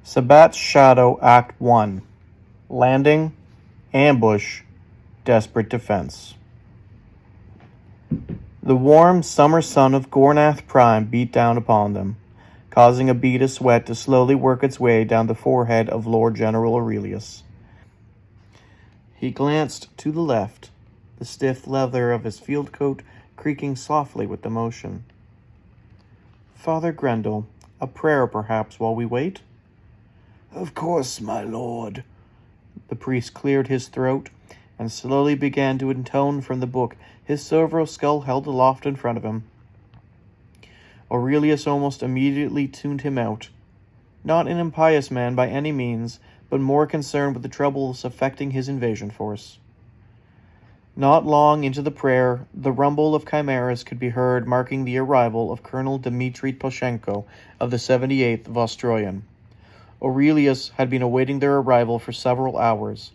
Sabbat's Shadow Act 1. Landing, Ambush, Desperate Defense. The warm summer sun of Gornath Prime beat down upon them, causing a bead of sweat to slowly work its way down the forehead of Lord General Aurelias. He glanced to the left, the stiff leather of his field coat creaking softly with the motion. "Father Grendel, a prayer perhaps while we wait?" "Of course, my lord." The priest cleared his throat and slowly began to intone from the book, his silver skull held aloft in front of him. Aurelius almost immediately tuned him out. Not an impious man by any means, but more concerned with the troubles affecting his invasion force. Not long into the prayer, the rumble of chimeras could be heard, marking the arrival of Colonel Dimitri Toschenko of the 78th Vostroyan. Aurelius had been awaiting their arrival for several hours.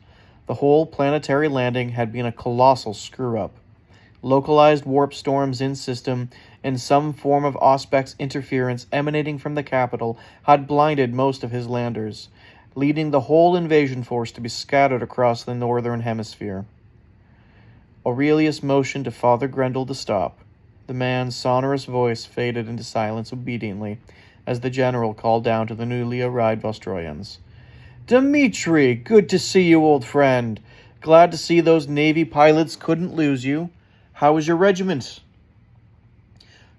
The whole planetary landing had been a colossal screw-up. Localized warp storms in system and some form of Auspex interference emanating from the capital had blinded most of his landers, leading the whole invasion force to be scattered across the northern hemisphere. Aurelius motioned to Father Grendel to stop. The man's sonorous voice faded into silence obediently, as the general called down to the newly arrived Vostroyans. "Dimitri, good to see you, old friend. Glad to see those Navy pilots couldn't lose you. How is your regiment?"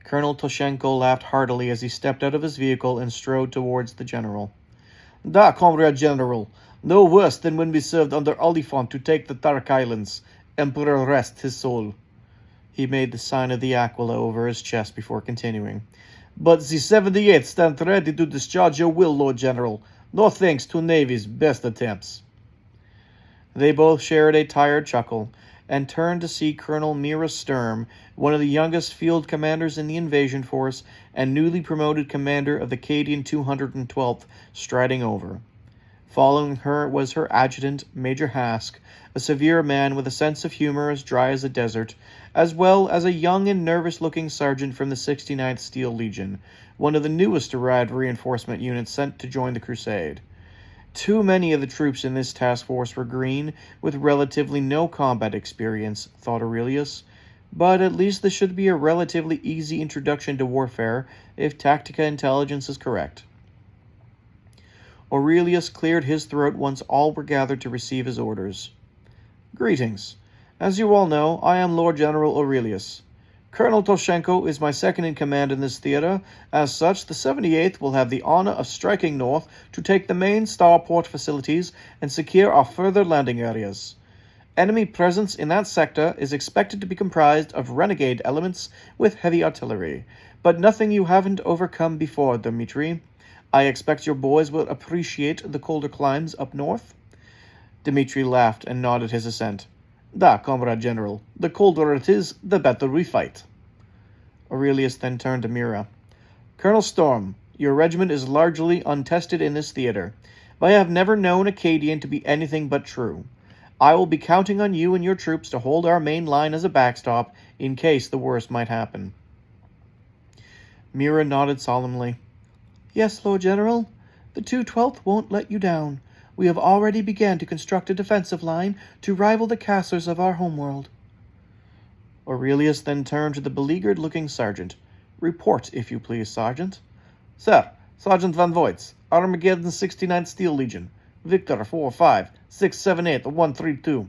Colonel Toschenko laughed heartily as he stepped out of his vehicle and strode towards the general. "Da, Comrade General. No worse than when we served under Oliphant to take the Dark Islands. Emperor rest his soul." He made the sign of the Aquila over his chest before continuing. "But the 78th stand ready to discharge your will, Lord General. No thanks to Navy's best attempts." They both shared a tired chuckle, and turned to see Col Mira Sturmn, one of the youngest field commanders in the invasion force and newly promoted commander of the Cadian 212th, striding over. Following her was her adjutant, Major Hask, a severe man with a sense of humor as dry as a desert, as well as a young and nervous-looking sergeant from the 69th Steel Legion, one of the newest arrived reinforcement units sent to join the crusade. Too many of the troops in this task force were green, with relatively no combat experience, thought Aurelius, but at least this should be a relatively easy introduction to warfare, if Tactica intelligence is correct. Aurelius cleared his throat once all were gathered to receive his orders. "Greetings. As you all know, I am Lord General Aurelius. Colonel Toschenko is my second-in-command in this theater. As such, the 78th will have the honor of striking north to take the main starport facilities and secure our further landing areas. Enemy presence in that sector is expected to be comprised of renegade elements with heavy artillery, but nothing you haven't overcome before, Dimitri. I expect your boys will appreciate the colder climes up north." Dimitri laughed and nodded his assent. "Da, Comrade General. The colder it is, the better we fight." Aurelius then turned to Mira. "Colonel Sturmn, your regiment is largely untested in this theater. I have never known a Cadian to be anything but true. I will be counting on you and your troops to hold our main line as a backstop in case the worst might happen." Mira nodded solemnly. "Yes, Lord General. The 212th won't let you down. We have already begun to construct a defensive line to rival the casters of our homeworld." Aurelius then turned to the beleaguered-looking sergeant. "Report, if you please, Sergeant." "Sir, Sergeant Van Voits, Armageddon 69th Steel Legion, Victor 45678-132.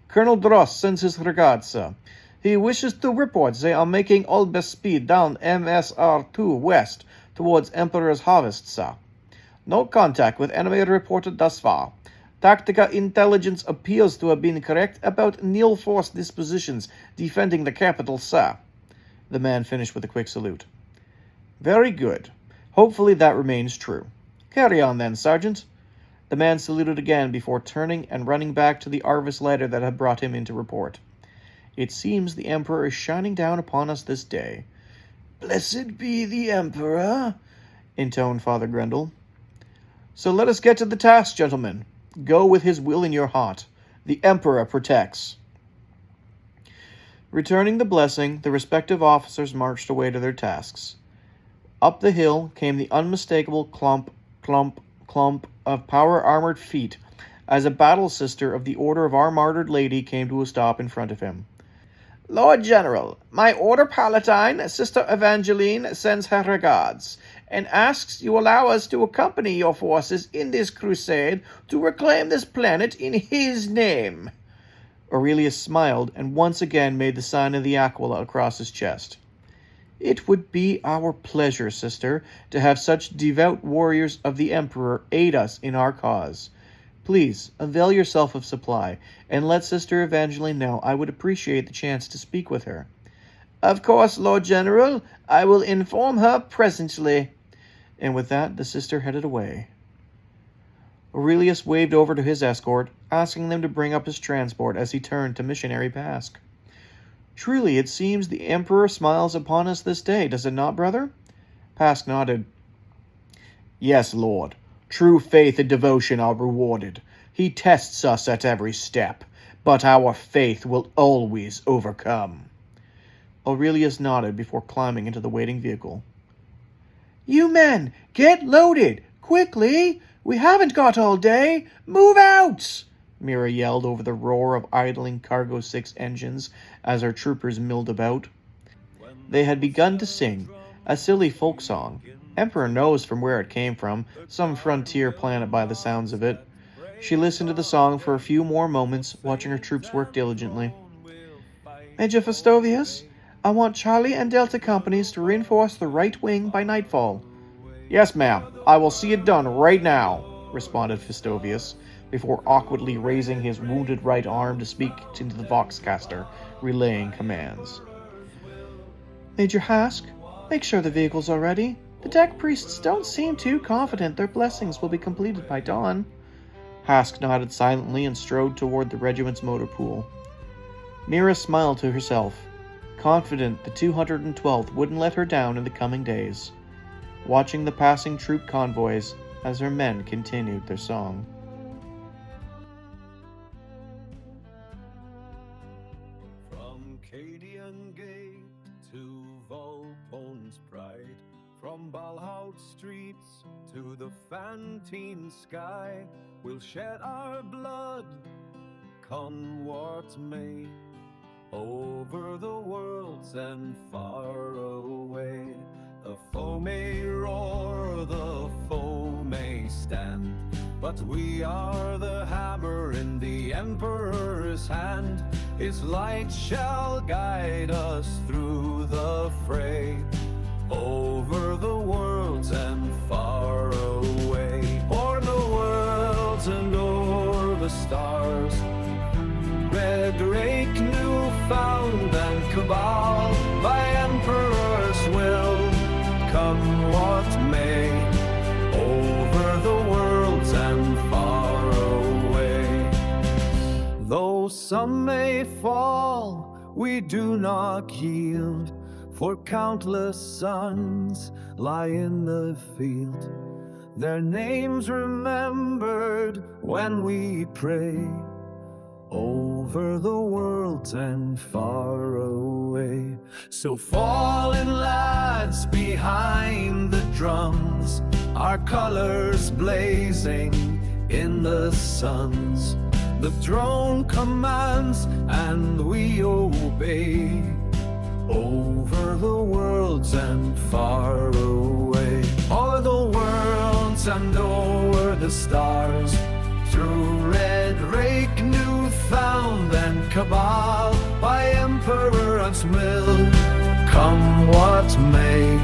Colonel Dross sends his regards, sir. He wishes to report they are making all best speed down MSR2 west towards Emperor's Harvest, sir. No contact with enemy reported thus far. Tactica intelligence appears to have been correct about Nil force dispositions defending the capital, sir." The man finished with a quick salute. "Very good. Hopefully that remains true. Carry on then, Sergeant." The man saluted again before turning and running back to the Arvis letter that had brought him into report. "It seems the Emperor is shining down upon us this day." "Blessed be the Emperor," intoned Father Grendel. "So let us get to the task, gentlemen. Go with his will in your heart. The Emperor protects." Returning the blessing, the respective officers marched away to their tasks. Up the hill came the unmistakable clump, clump, clump of power-armored feet as a battle sister of the Order of Our Martyred Lady came to a stop in front of him. Lord General, my Order Palatine, Sister Evangeline, sends her regards, and asks you allow us to accompany your forces in this crusade to reclaim this planet in his name. Aurelius smiled and once again made the sign of the aquila across his chest. It would be our pleasure, sister, to have such devout warriors of the Emperor aid us in our cause. Please, avail yourself of supply, and let Sister Evangeline know I would appreciate the chance to speak with her. Of course, Lord General, I will inform her presently. And with that, the sister headed away. Aurelius waved over to his escort, asking them to bring up his transport as he turned to Missionary Pask. Truly, it seems the Emperor smiles upon us this day, does it not, brother? Pask nodded. Yes, Lord. True faith and devotion are rewarded. He tests us at every step, but our faith will always overcome. Aurelius nodded before climbing into the waiting vehicle. You men, get loaded, quickly! We haven't got all day! Move out! Mira yelled over the roar of idling Cargo 6 engines as our troopers milled about. They had begun to sing, a silly folk song. Emperor knows from where it came from, some frontier planet by the sounds of it. She listened to the song for a few more moments, watching her troops work diligently. Major Festovius, I want Charlie and Delta companies to reinforce the right wing by nightfall. Yes, ma'am. I will see it done right now, responded Festovius, before awkwardly raising his wounded right arm to speak into the Voxcaster, relaying commands. Major Hask, make sure the vehicles are ready. The deck priests don't seem too confident their blessings will be completed by dawn. Hask nodded silently and strode toward the regiment's motor pool. Mira smiled to herself, confident the 212th wouldn't let her down in the coming days, watching the passing troop convoys as her men continued their song. From Cadian Gate to Volpone's Pride, from Balhout streets to the Fantine sky, we'll shed our blood, come what may, over the worlds and far away. The foe may roar, the foe may stand, but we are the hammer in the Emperor's hand. His light shall guide us through the fray, over the worlds and far away. O'er the worlds and o'er the stars, Red Drake, Newfound and Cabal, by Emperor's will, come what may, over the worlds and far away. Though some may fall, we do not yield, for countless sons lie in the field, their names remembered when we pray, over the worlds and far away. So fallen lads behind the drums, our colors blazing in the suns. The throne commands and we obey, over the worlds and far away. O'er the worlds and o'er the stars, through Red Rake, Newfound and Cabal, by Emperor's will, come what may,